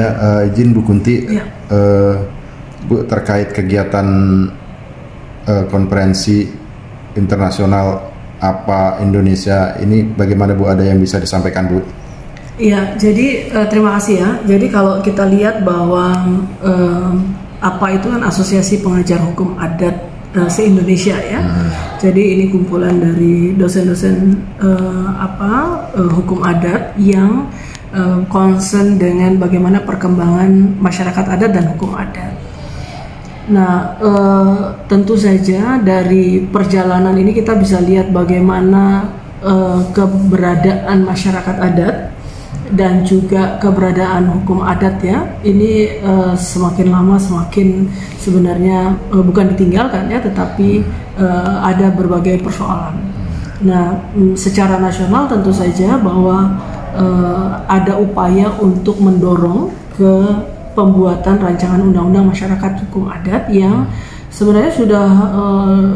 Saya izin Bu Kunti, Ya. Bu, terkait kegiatan konferensi internasional apa Indonesia ini, bagaimana Bu, ada yang bisa disampaikan Bu? Iya, jadi terima kasih ya. Jadi kalau kita lihat bahwa apa itu kan Asosiasi Pengajar Hukum Adat se-Indonesia ya. Jadi ini kumpulan dari dosen-dosen hukum adat yang concern dengan bagaimana perkembangan masyarakat adat dan hukum adat. Nah, tentu saja dari perjalanan ini kita bisa lihat bagaimana keberadaan masyarakat adat dan juga keberadaan hukum adat ya. Ini semakin lama semakin sebenarnya bukan ditinggalkan ya, tetapi ada berbagai persoalan. Nah, secara nasional tentu saja bahwa ada upaya untuk mendorong ke pembuatan rancangan undang-undang masyarakat hukum adat yang sebenarnya sudah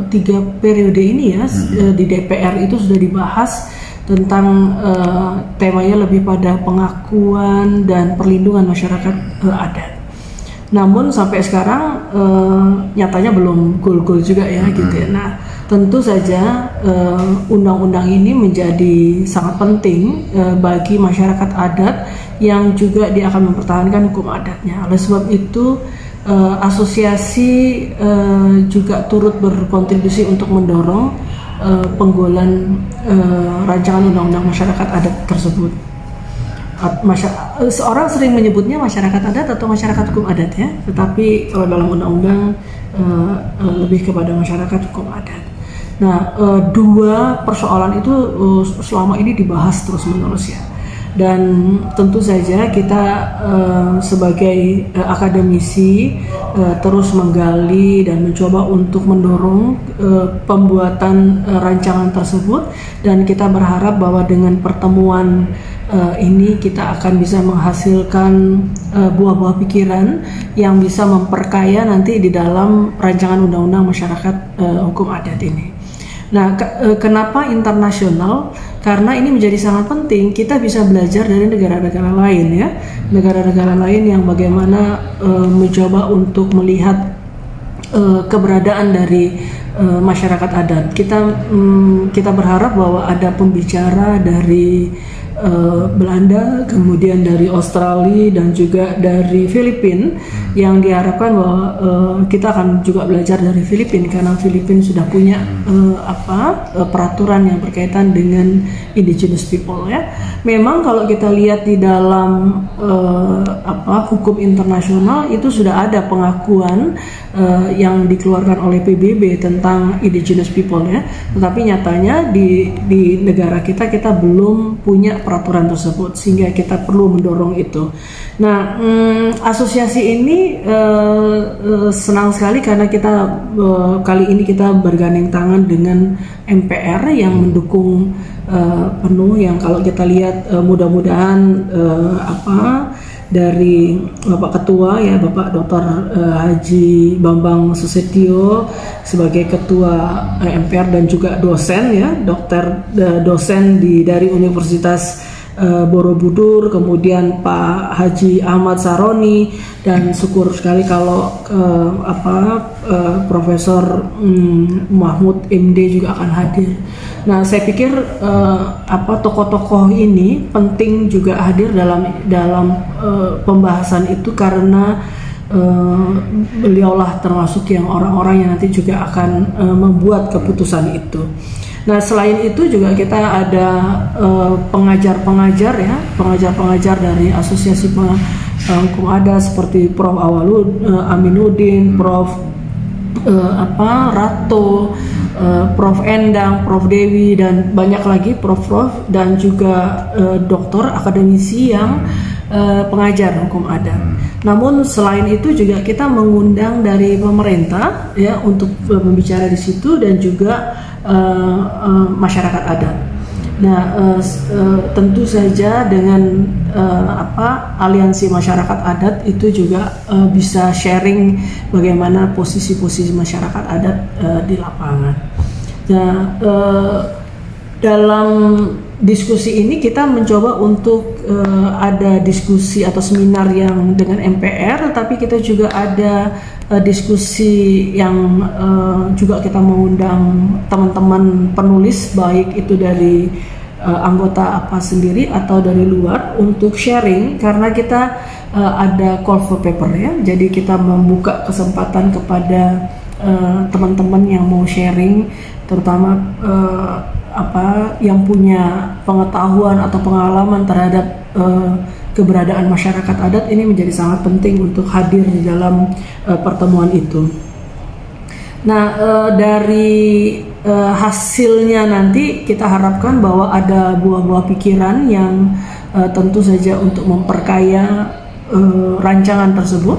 3 periode ini ya di DPR itu sudah dibahas tentang temanya lebih pada pengakuan dan perlindungan masyarakat adat. Namun sampai sekarang nyatanya belum goal-goal juga ya gitu ya. Nah, tentu saja undang-undang ini menjadi sangat penting bagi masyarakat adat yang juga dia akan mempertahankan hukum adatnya. Oleh sebab itu asosiasi juga turut berkontribusi untuk mendorong penggolan rancangan undang-undang masyarakat adat tersebut. Seorang sering menyebutnya masyarakat adat atau masyarakat hukum adat ya, tetapi kalau dalam undang-undang lebih kepada masyarakat hukum adat. Nah, 2 persoalan itu selama ini dibahas terus-menerus ya. Dan tentu saja kita sebagai akademisi terus menggali dan mencoba untuk mendorong pembuatan rancangan tersebut, dan kita berharap bahwa dengan pertemuan ini kita akan bisa menghasilkan buah-buah pikiran yang bisa memperkaya nanti di dalam rancangan undang-undang masyarakat hukum adat ini. Nah, kenapa internasional? Karena ini menjadi sangat penting. Kita bisa belajar dari negara-negara lain ya, negara-negara lain yang bagaimana mencoba untuk melihat keberadaan dari masyarakat adat. Kita berharap bahwa ada pembicara dari Belanda, kemudian dari Australia dan juga dari Filipina, yang diharapkan bahwa kita akan juga belajar dari Filipina karena Filipina sudah punya peraturan yang berkaitan dengan indigenous people ya. Memang kalau kita lihat di dalam hukum internasional itu sudah ada pengakuan yang dikeluarkan oleh PBB tentang indigenous people ya. Tetapi nyatanya di negara kita belum punya peraturan tersebut, sehingga kita perlu mendorong itu. Nah, asosiasi ini senang sekali karena kita kali ini kita bergandeng tangan dengan MPR yang mendukung penuh, yang kalau kita lihat mudah-mudahan dari Bapak Ketua ya, Bapak Dr. Haji Bambang Susetio sebagai Ketua MPR dan juga dosen ya, dosen dari Universitas Borobudur, kemudian Pak Haji Ahmad Saroni, dan syukur sekali kalau Profesor Mahmud MD juga akan hadir. Nah, saya pikir tokoh-tokoh ini penting juga hadir dalam pembahasan itu karena beliaulah termasuk yang orang-orang yang nanti juga akan membuat keputusan itu. Nah, selain itu juga kita ada pengajar-pengajar ya, pengajar-pengajar dari Asosiasi Hukum Adat seperti Prof. Aminuddin, Prof. Rato, Prof. Endang, Prof. Dewi, dan banyak lagi prof-prof dan juga doktor akademisi yang pengajar hukum adat. Namun selain itu juga kita mengundang dari pemerintah ya untuk berbicara di situ, dan juga masyarakat adat. Nah, tentu saja dengan aliansi masyarakat adat itu juga bisa sharing bagaimana posisi-posisi masyarakat adat di lapangan. Nah, diskusi ini kita mencoba untuk ada diskusi atau seminar yang dengan MPR, tetapi kita juga ada diskusi yang juga kita mengundang teman-teman penulis, baik itu dari anggota APA sendiri atau dari luar, untuk sharing, karena kita ada call for paper ya. Jadi kita membuka kesempatan kepada teman-teman yang mau sharing, terutama yang punya pengetahuan atau pengalaman terhadap keberadaan masyarakat adat. Ini menjadi sangat penting untuk hadir di dalam pertemuan itu. Nah, dari hasilnya nanti kita harapkan bahwa ada buah-buah pikiran yang tentu saja untuk memperkaya rancangan tersebut.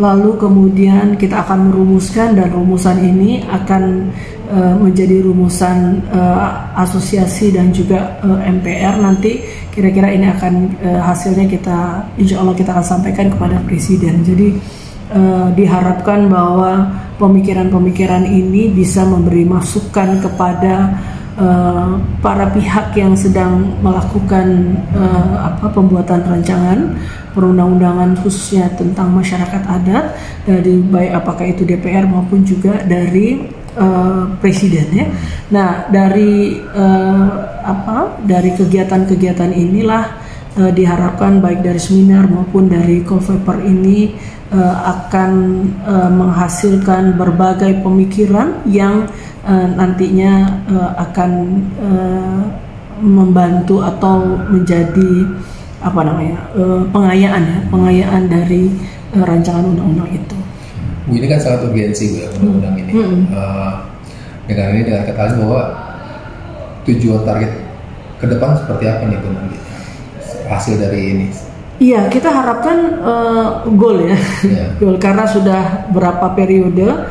Lalu kemudian kita akan merumuskan, dan rumusan ini akan menjadi rumusan asosiasi dan juga MPR. Nanti kira-kira ini akan hasilnya insya Allah kita akan sampaikan kepada Presiden. Jadi diharapkan bahwa pemikiran-pemikiran ini bisa memberi masukan kepada para pihak yang sedang melakukan pembuatan rancangan perundang-undangan khususnya tentang masyarakat adat, dari baik apakah itu DPR maupun juga dari Presiden ya. Nah, dari kegiatan-kegiatan inilah diharapkan baik dari seminar maupun dari call paper ini akan menghasilkan berbagai pemikiran yang nantinya akan membantu atau menjadi pengayaan dari rancangan undang-undang itu. Bu, ini kan sangat urgensi Bu ya, undang-undang ini. Dengan kata bahwa tujuan target ke depan seperti apa nih Bu nanti hasil dari ini? Iya, kita harapkan goal ya, goal, karena sudah berapa periode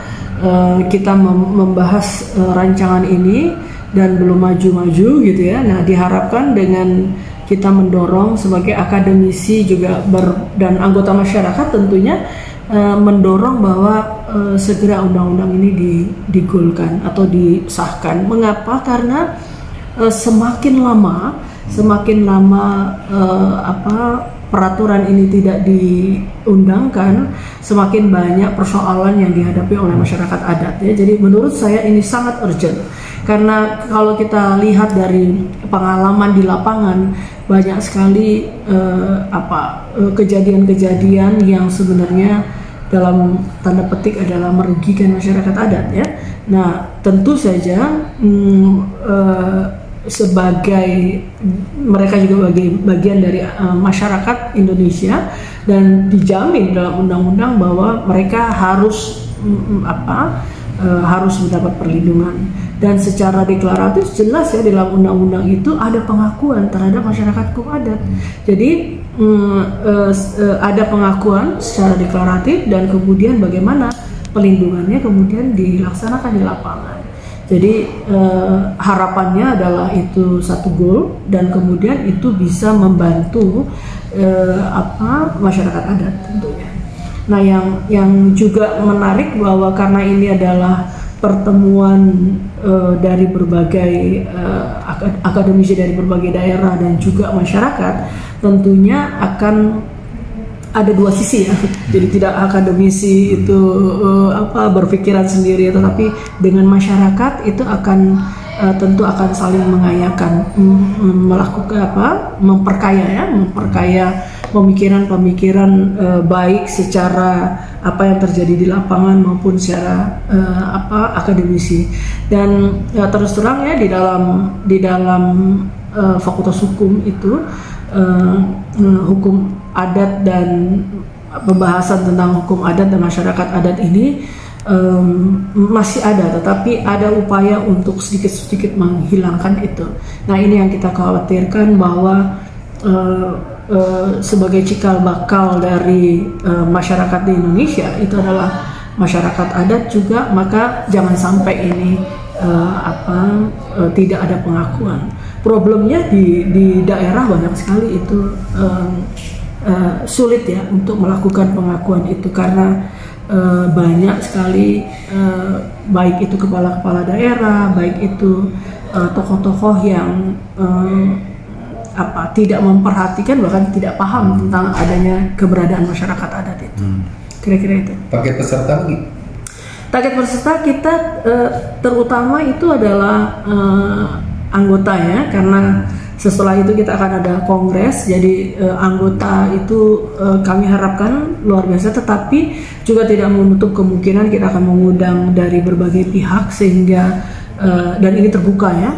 kita membahas rancangan ini dan belum maju-maju gitu ya. Nah, diharapkan dengan kita mendorong sebagai akademisi juga dan anggota masyarakat tentunya mendorong bahwa segera undang-undang ini digolkan atau disahkan. Mengapa? Karena semakin lama peraturan ini tidak diundangkan, semakin banyak persoalan yang dihadapi oleh masyarakat adat ya. Jadi menurut saya ini sangat urgent, karena kalau kita lihat dari pengalaman di lapangan, banyak sekali kejadian-kejadian yang sebenarnya dalam tanda petik adalah merugikan masyarakat adat ya. Nah, tentu saja sebagai mereka juga bagian dari masyarakat Indonesia, dan dijamin dalam undang-undang bahwa mereka harus harus mendapat perlindungan, dan secara deklaratif jelas ya di dalam undang-undang itu ada pengakuan terhadap masyarakat hukum adat. Jadi ada pengakuan secara deklaratif, dan kemudian bagaimana pelindungannya kemudian dilaksanakan di lapangan. Jadi harapannya adalah itu satu goal, dan kemudian itu bisa membantu masyarakat adat tentunya. Nah, yang juga menarik bahwa karena ini adalah pertemuan dari berbagai akademisi dari berbagai daerah dan juga masyarakat, tentunya akan ada dua sisi ya. Jadi tidak akademisi itu berpikiran sendiri, tetapi dengan masyarakat itu akan tentu akan saling mengayakan, melakukan memperkaya pemikiran-pemikiran baik secara apa yang terjadi di lapangan maupun secara akademisi. Dan terus terang ya di dalam Fakultas Hukum itu hukum adat dan pembahasan tentang hukum adat dan masyarakat adat ini masih ada, tetapi ada upaya untuk sedikit-sedikit menghilangkan itu. Nah, ini yang kita khawatirkan, bahwa sebagai cikal bakal dari masyarakat di Indonesia itu adalah masyarakat adat juga, maka jangan sampai ini tidak ada pengakuan. Problemnya di daerah banyak sekali itu sulit ya untuk melakukan pengakuan itu, karena banyak sekali baik itu kepala-kepala daerah, baik itu tokoh-tokoh yang tidak memperhatikan bahkan tidak paham tentang adanya keberadaan masyarakat adat itu. Kira-kira itu. Target peserta lagi? Target peserta kita terutama itu adalah anggota ya, karena setelah itu kita akan ada kongres, jadi anggota itu kami harapkan luar biasa, tetapi juga tidak menutup kemungkinan kita akan mengundang dari berbagai pihak sehingga dan ini terbuka ya,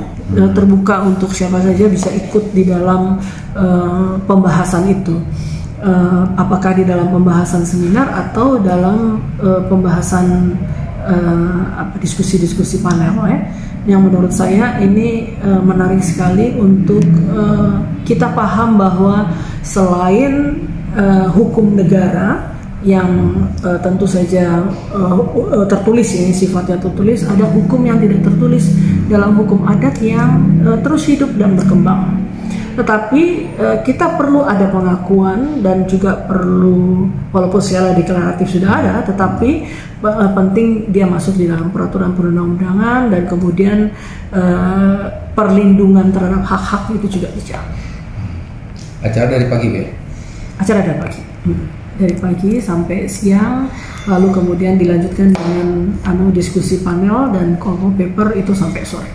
terbuka untuk siapa saja bisa ikut di dalam pembahasan itu. Apakah di dalam pembahasan seminar atau dalam pembahasan diskusi-diskusi panel ya, yang menurut saya ini menarik sekali untuk kita paham bahwa selain hukum negara yang tentu saja tertulis, ini sifatnya tertulis, ada hukum yang tidak tertulis dalam hukum adat yang terus hidup dan berkembang. Tetapi kita perlu ada pengakuan dan juga perlu, walaupun secara deklaratif sudah ada, tetapi penting dia masuk di dalam peraturan perundang-undangan dan kemudian perlindungan terhadap hak-hak itu juga dijamin. Acara dari pagi ya? Acara dari pagi, dari pagi sampai siang, lalu kemudian dilanjutkan dengan diskusi panel dan call paper itu sampai sore.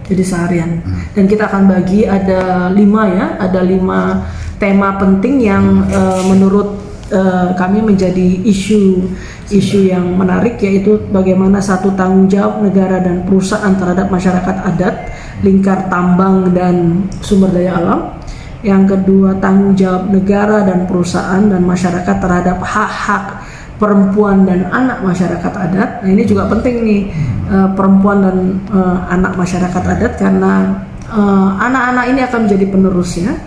Jadi seharian. Dan kita akan bagi ada 5 ya, ada 5 tema penting yang menurut kami menjadi isu yang menarik, yaitu bagaimana satu tanggung jawab negara dan perusahaan terhadap masyarakat adat, lingkar tambang dan sumber daya alam. Yang kedua, tanggung jawab negara dan perusahaan dan masyarakat terhadap hak-hak perempuan dan anak masyarakat adat. Nah, ini juga penting nih, perempuan dan anak masyarakat adat, karena anak-anak ini akan menjadi penerusnya,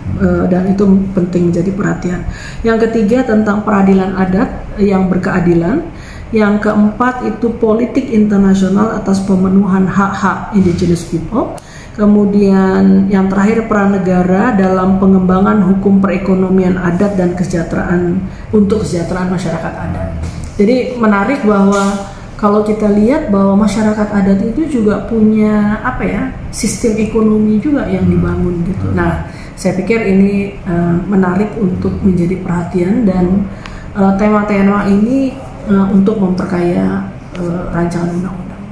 dan itu penting menjadi perhatian. Yang ketiga, tentang peradilan adat yang berkeadilan. Yang keempat itu politik internasional atas pemenuhan hak-hak indigenous people. Kemudian yang terakhir, peran negara dalam pengembangan hukum perekonomian adat dan kesejahteraan untuk kesejahteraan masyarakat adat. Jadi menarik bahwa kalau kita lihat bahwa masyarakat adat itu juga punya sistem ekonomi juga yang dibangun gitu. Nah, saya pikir ini menarik untuk menjadi perhatian, dan tema-tema ini untuk memperkaya rancangan undang-undang.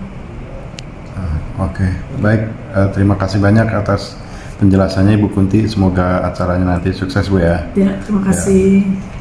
Oke, baik. Terima kasih banyak atas penjelasannya Ibu Kunti. Semoga acaranya nanti sukses Bu ya. Ya, terima kasih. Ya.